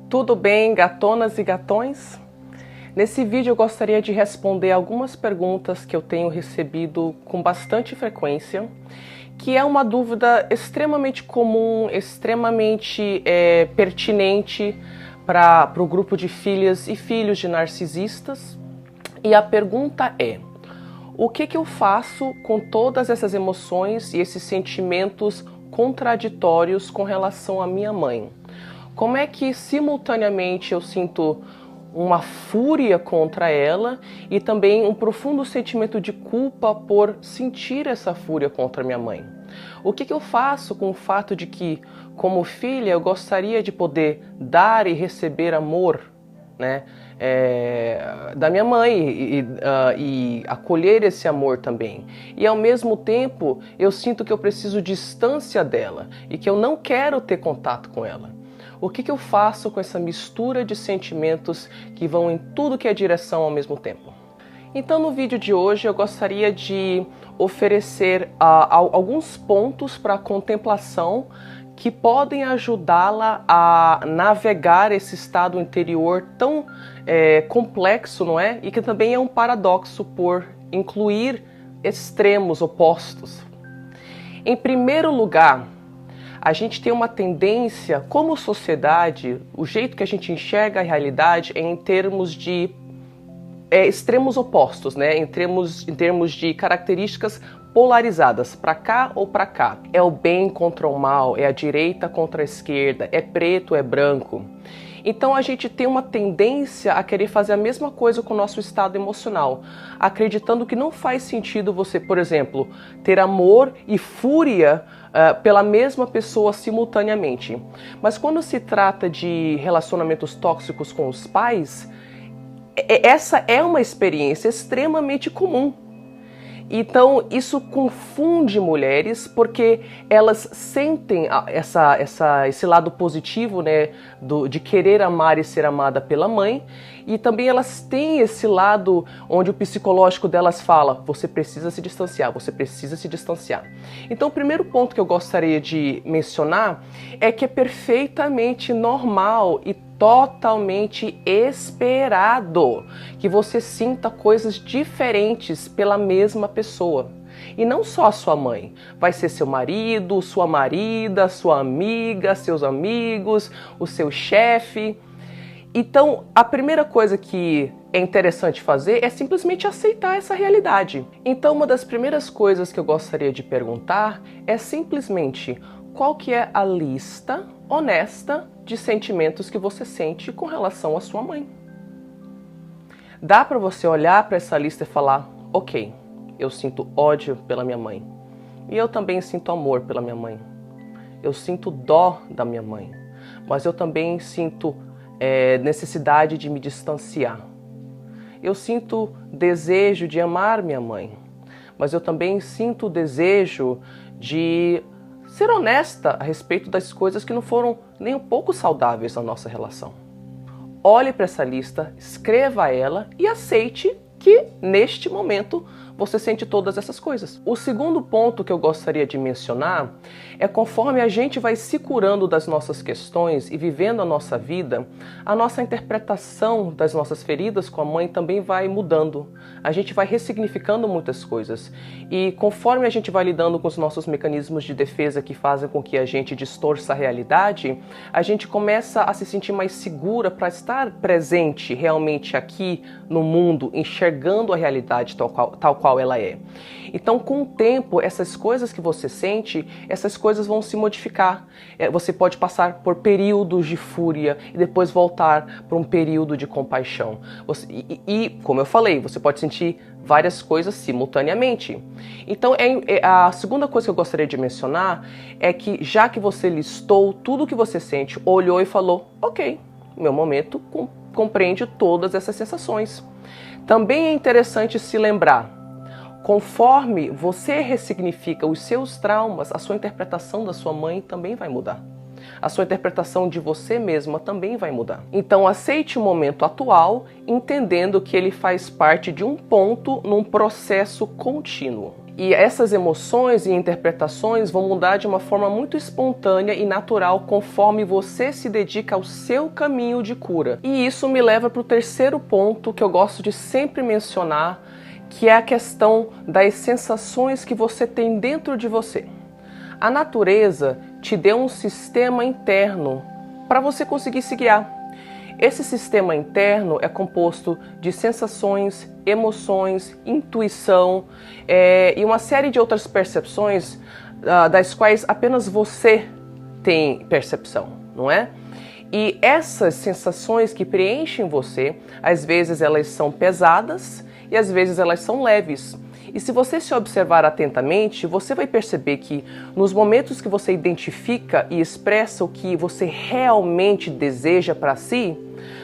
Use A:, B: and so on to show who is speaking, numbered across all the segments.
A: Tudo bem, gatonas e gatões? Nesse vídeo eu gostaria de responder algumas perguntas que eu tenho recebido com bastante frequência, que é uma dúvida extremamente comum, extremamente pertinente para o grupo de filhas e filhos de narcisistas. E a pergunta é: o que eu faço com todas essas emoções e esses sentimentos contraditórios com relação à minha mãe? Como é que simultaneamente eu sinto uma fúria contra ela e também um profundo sentimento de culpa por sentir essa fúria contra minha mãe? O que eu faço com o fato de que, como filha, eu gostaria de poder dar e receber amor, né, da minha mãe e acolher esse amor também. E ao mesmo tempo eu sinto que eu preciso distância dela e que eu não quero ter contato com ela. O que eu faço com essa mistura de sentimentos que vão em tudo que é direção ao mesmo tempo? Então, no vídeo de hoje, eu gostaria de oferecer alguns pontos para contemplação que podem ajudá-la a navegar esse estado interior tão complexo, não é? E que também é um paradoxo por incluir extremos opostos. Em primeiro lugar, a gente tem uma tendência, como sociedade, o jeito que a gente enxerga a realidade é em termos de extremos opostos, né? Em termos de características polarizadas, para cá ou para cá. É o bem contra o mal, é a direita contra a esquerda, é preto, é branco. Então a gente tem uma tendência a querer fazer a mesma coisa com o nosso estado emocional, acreditando que não faz sentido você, por exemplo, ter amor e fúria pela mesma pessoa simultaneamente. Mas quando se trata de relacionamentos tóxicos com os pais, essa é uma experiência extremamente comum. Então isso confunde mulheres porque elas sentem esse lado positivo, né, de querer amar e ser amada pela mãe, e também elas têm esse lado onde o psicológico delas fala: você precisa se distanciar, você precisa se distanciar. Então o primeiro ponto que eu gostaria de mencionar é que é perfeitamente normal e totalmente esperado que você sinta coisas diferentes pela mesma pessoa. E não só a sua mãe, vai ser seu marido, sua marida, sua amiga, seus amigos, o seu chefe. Então, a primeira coisa que é interessante fazer é simplesmente aceitar essa realidade. Então, uma das primeiras coisas que eu gostaria de perguntar é simplesmente: qual que é a lista honesta de sentimentos que você sente com relação à sua mãe? Dá para você olhar para essa lista e falar: ok, eu sinto ódio pela minha mãe. E eu também sinto amor pela minha mãe. Eu sinto dó da minha mãe. Mas eu também sinto necessidade de me distanciar. Eu sinto desejo de amar minha mãe. Mas eu também sinto o desejo de ser honesta a respeito das coisas que não foram nem um pouco saudáveis na nossa relação. Olhe para essa lista, escreva ela e aceite que, neste momento, você sente todas essas coisas. O segundo ponto que eu gostaria de mencionar é: conforme a gente vai se curando das nossas questões e vivendo a nossa vida, a nossa interpretação das nossas feridas com a mãe também vai mudando. A gente vai ressignificando muitas coisas. E conforme a gente vai lidando com os nossos mecanismos de defesa que fazem com que a gente distorça a realidade, a gente começa a se sentir mais segura para estar presente realmente aqui no mundo, enxergando a realidade tal qual ela é. Então, com o tempo, essas coisas que você sente, essas coisas vão se modificar. Você pode passar por períodos de fúria e depois voltar para um período de compaixão. Como eu falei, você pode sentir várias coisas simultaneamente. Então, a segunda coisa que eu gostaria de mencionar é que, já que você listou tudo o que você sente, olhou e falou: ok, meu momento compreende todas essas sensações. Também é interessante se lembrar: conforme você ressignifica os seus traumas, a sua interpretação da sua mãe também vai mudar. a sua interpretação de você mesma também vai mudar. Então aceite o momento atual, entendendo que ele faz parte de um ponto num processo contínuo. E essas emoções e interpretações vão mudar de uma forma muito espontânea e natural conforme você se dedica ao seu caminho de cura. E isso me leva para o terceiro ponto que eu gosto de sempre mencionar, que é a questão das sensações que você tem dentro de você. A natureza te deu um sistema interno para você conseguir se guiar. Esse sistema interno é composto de sensações, emoções, intuição e uma série de outras percepções das quais apenas você tem percepção, não é? E essas sensações que preenchem você, às vezes elas são pesadas e às vezes elas são leves. E se você se observar atentamente, você vai perceber que nos momentos que você identifica e expressa o que você realmente deseja para si,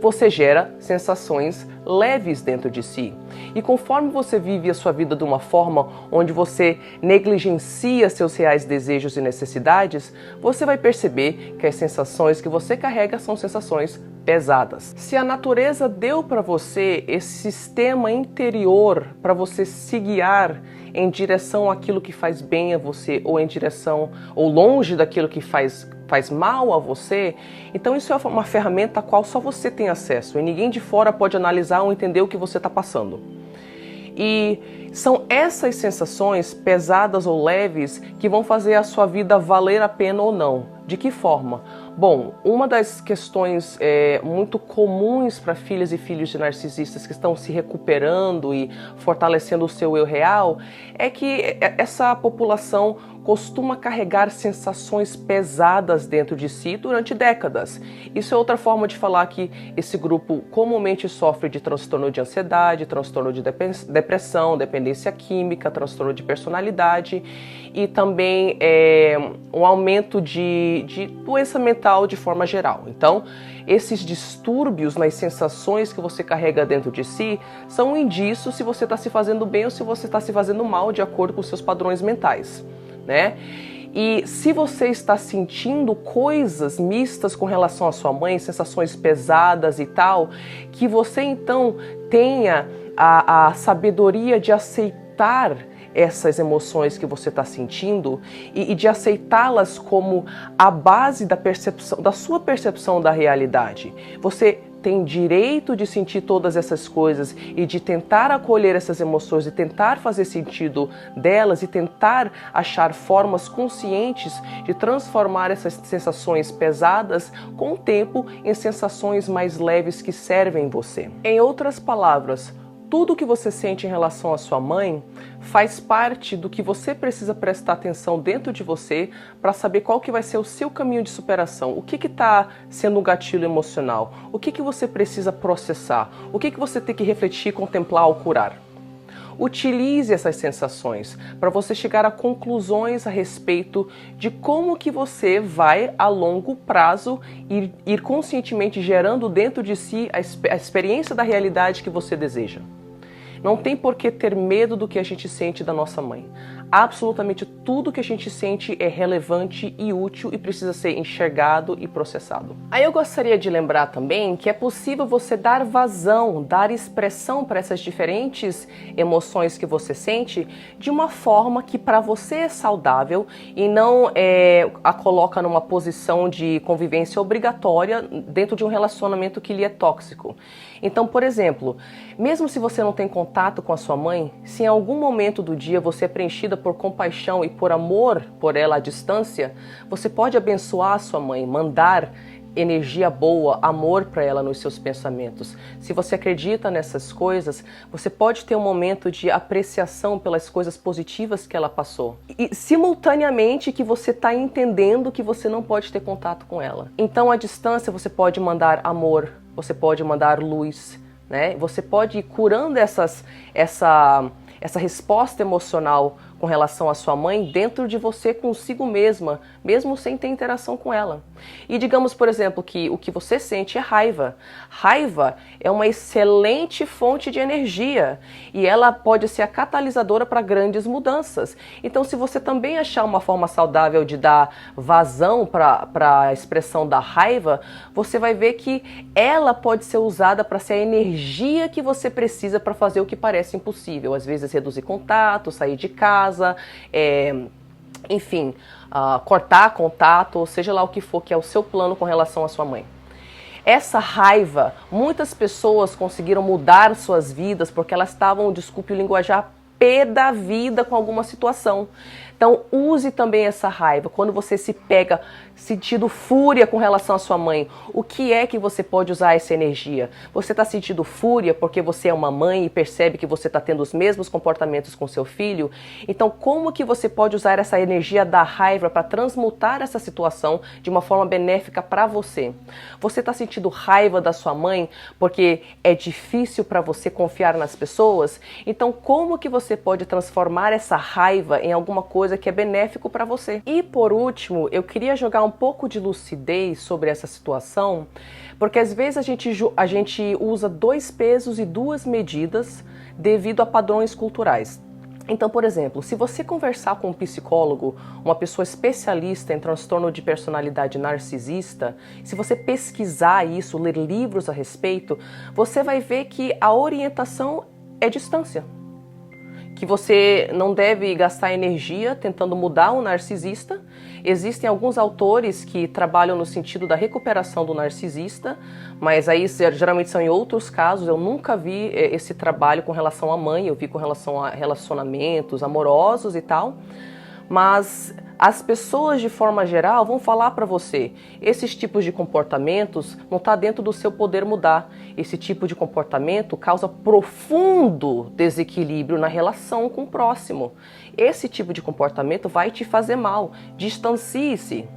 A: você gera sensações leves dentro de si. E conforme você vive a sua vida de uma forma onde você negligencia seus reais desejos e necessidades, você vai perceber que as sensações que você carrega são sensações pesadas. Se a natureza deu para você esse sistema interior para você se guiar em direção àquilo que faz bem a você ou em direção ou longe daquilo que faz mal a você, então isso é uma ferramenta a qual só você tem acesso e ninguém de fora pode analisar ou entender o que você está passando. E são essas sensações pesadas ou leves que vão fazer a sua vida valer a pena ou não. De que forma? Bom, uma das questões muito comuns para filhas e filhos de narcisistas que estão se recuperando e fortalecendo o seu eu real é que essa população costuma carregar sensações pesadas dentro de si durante décadas. Isso é outra forma de falar que esse grupo comumente sofre de transtorno de ansiedade, transtorno de depressão, dependência química, transtorno de personalidade e também um aumento de doença mental de forma geral. Então, esses distúrbios nas sensações que você carrega dentro de si são um indício se você está se fazendo bem ou se você está se fazendo mal de acordo com os seus padrões mentais, né? E se você está sentindo coisas mistas com relação à sua mãe, sensações pesadas e tal, que você então tenha a sabedoria de aceitar essas emoções que você está sentindo e de aceitá-las como a base da sua percepção da realidade. Você tem direito de sentir todas essas coisas e de tentar acolher essas emoções e tentar fazer sentido delas e tentar achar formas conscientes de transformar essas sensações pesadas com o tempo em sensações mais leves que servem você. Em outras palavras, tudo que você sente em relação à sua mãe faz parte do que você precisa prestar atenção dentro de você para saber qual que vai ser o seu caminho de superação. O que está sendo um gatilho emocional? O que você precisa processar? O que você tem que refletir, contemplar ou curar? Utilize essas sensações para você chegar a conclusões a respeito de como que você vai, a longo prazo, ir conscientemente gerando dentro de si a experiência da realidade que você deseja. Não tem por que ter medo do que a gente sente da nossa mãe. Absolutamente tudo que a gente sente é relevante e útil e precisa ser enxergado e processado. Aí eu gostaria de lembrar também que é possível você dar vazão, dar expressão para essas diferentes emoções que você sente de uma forma que para você é saudável e não a coloca numa posição de convivência obrigatória dentro de um relacionamento que lhe é tóxico. Então, por exemplo, mesmo se você não tem contato com a sua mãe, se em algum momento do dia você é preenchida por compaixão e por amor por ela à distância, você pode abençoar a sua mãe, mandar energia boa, amor para ela nos seus pensamentos. Se você acredita nessas coisas, você pode ter um momento de apreciação pelas coisas positivas que ela passou. E simultaneamente que você está entendendo que você não pode ter contato com ela. Então, à distância, você pode mandar amor, você pode mandar luz, né? Você pode ir curando essa resposta emocional com relação à sua mãe dentro de você consigo mesma, mesmo sem ter interação com ela. E digamos, por exemplo, que o que você sente é raiva. Raiva é uma excelente fonte de energia e ela pode ser a catalisadora para grandes mudanças. Então, se você também achar uma forma saudável de dar vazão para a expressão da raiva, você vai ver que ela pode ser usada para ser a energia que você precisa para fazer o que parece impossível. Às vezes, reduzir contato, sair de casa, enfim, cortar contato, ou seja lá o que for que é o seu plano com relação à sua mãe. Essa raiva, muitas pessoas conseguiram mudar suas vidas porque elas estavam, desculpe o linguajar, pé da vida com alguma situação. Então use também essa raiva. Quando você se pega sentindo fúria com relação à sua mãe, o que é que você pode usar essa energia? Você está sentindo fúria porque você é uma mãe e percebe que você está tendo os mesmos comportamentos com seu filho? Então como que você pode usar essa energia da raiva para transmutar essa situação de uma forma benéfica para você? Você está sentindo raiva da sua mãe porque é difícil para você confiar nas pessoas? Então como que você pode transformar essa raiva em alguma coisa que é benéfico para você? E por último, eu queria jogar um pouco de lucidez sobre essa situação, porque às vezes a gente usa 2 pesos e 2 medidas devido a padrões culturais. Então, por exemplo, se você conversar com um psicólogo, uma pessoa especialista em transtorno de personalidade narcisista, se você pesquisar isso, ler livros a respeito, você vai ver que a orientação é distância. Que você não deve gastar energia tentando mudar o narcisista. Existem alguns autores que trabalham no sentido da recuperação do narcisista, mas aí geralmente são em outros casos. Eu nunca vi esse trabalho com relação à mãe, eu vi com relação a relacionamentos amorosos e tal. Mas as pessoas de forma geral vão falar para você, esses tipos de comportamentos não está dentro do seu poder mudar. Esse tipo de comportamento causa profundo desequilíbrio na relação com o próximo. Esse tipo de comportamento vai te fazer mal, distancie-se.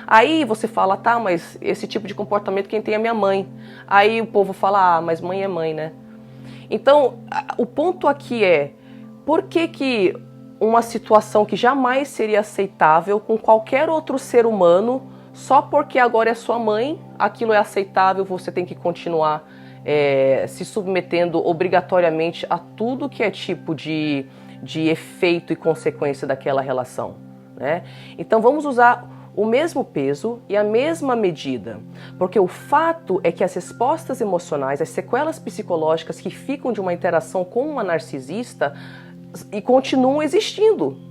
A: Aí você fala, tá, mas esse tipo de comportamento quem tem é minha mãe. Aí o povo fala, mas mãe é mãe, né? Então, o ponto aqui é, por que uma situação que jamais seria aceitável com qualquer outro ser humano, só porque agora é sua mãe, aquilo é aceitável, você tem que continuar se submetendo obrigatoriamente a tudo que é tipo de efeito e consequência daquela relação, né? Então vamos usar o mesmo peso e a mesma medida, porque o fato é que as respostas emocionais, as sequelas psicológicas que ficam de uma interação com uma narcisista e continuam existindo.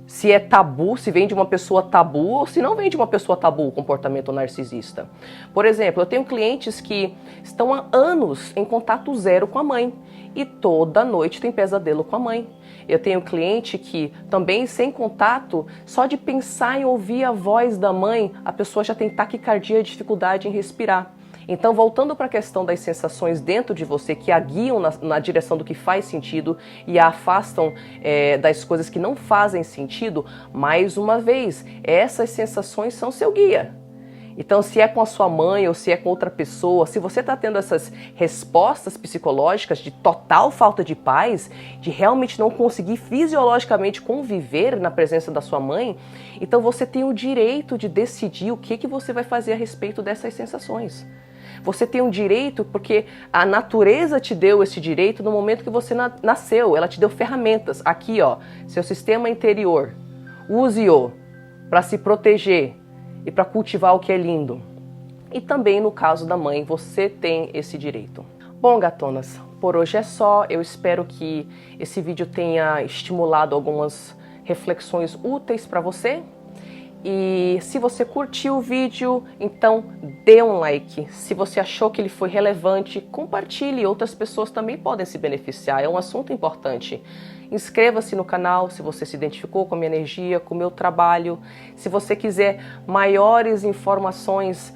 A: Se é tabu, se vem de uma pessoa tabu ou se não vem de uma pessoa tabu o comportamento narcisista. Por exemplo, eu tenho clientes que estão há anos em contato zero com a mãe e toda noite tem pesadelo com a mãe. Eu tenho cliente que também sem contato, só de pensar em ouvir a voz da mãe, a pessoa já tem taquicardia e dificuldade em respirar. Então, voltando para a questão das sensações dentro de você que a guiam na direção do que faz sentido e a afastam das coisas que não fazem sentido, mais uma vez, essas sensações são seu guia. Então, se é com a sua mãe ou se é com outra pessoa, se você está tendo essas respostas psicológicas de total falta de paz, de realmente não conseguir fisiologicamente conviver na presença da sua mãe, então você tem o direito de decidir o que você vai fazer a respeito dessas sensações. Você tem um direito porque a natureza te deu esse direito no momento que você nasceu. Ela te deu ferramentas. Aqui, ó, seu sistema interior. Use-o para se proteger e para cultivar o que é lindo. E também no caso da mãe, você tem esse direito. Bom, gatonas, por hoje é só. Eu espero que esse vídeo tenha estimulado algumas reflexões úteis para você. E se você curtiu o vídeo, então dê um like. Se você achou que ele foi relevante, compartilhe. Outras pessoas também podem se beneficiar. É um assunto importante. Inscreva-se no canal se você se identificou com a minha energia, com o meu trabalho. Se você quiser maiores informações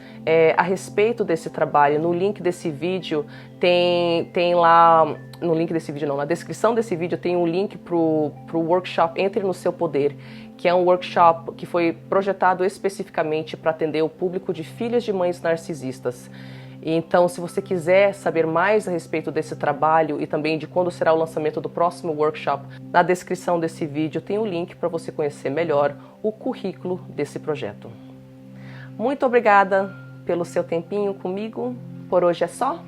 A: a respeito desse trabalho, no link desse vídeo tem lá... No link desse vídeo não, na descrição desse vídeo tem um link pro workshop Entre no Seu Poder, que é um workshop que foi projetado especificamente para atender o público de filhas de mães narcisistas. Então, se você quiser saber mais a respeito desse trabalho e também de quando será o lançamento do próximo workshop, na descrição desse vídeo tem um link para você conhecer melhor o currículo desse projeto. Muito obrigada pelo seu tempinho comigo. Por hoje é só.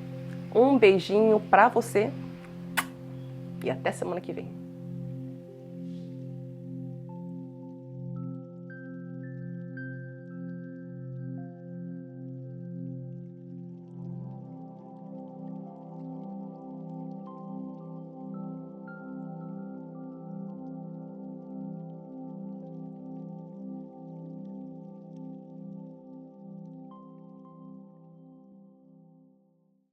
A: Um beijinho pra você e até semana que vem.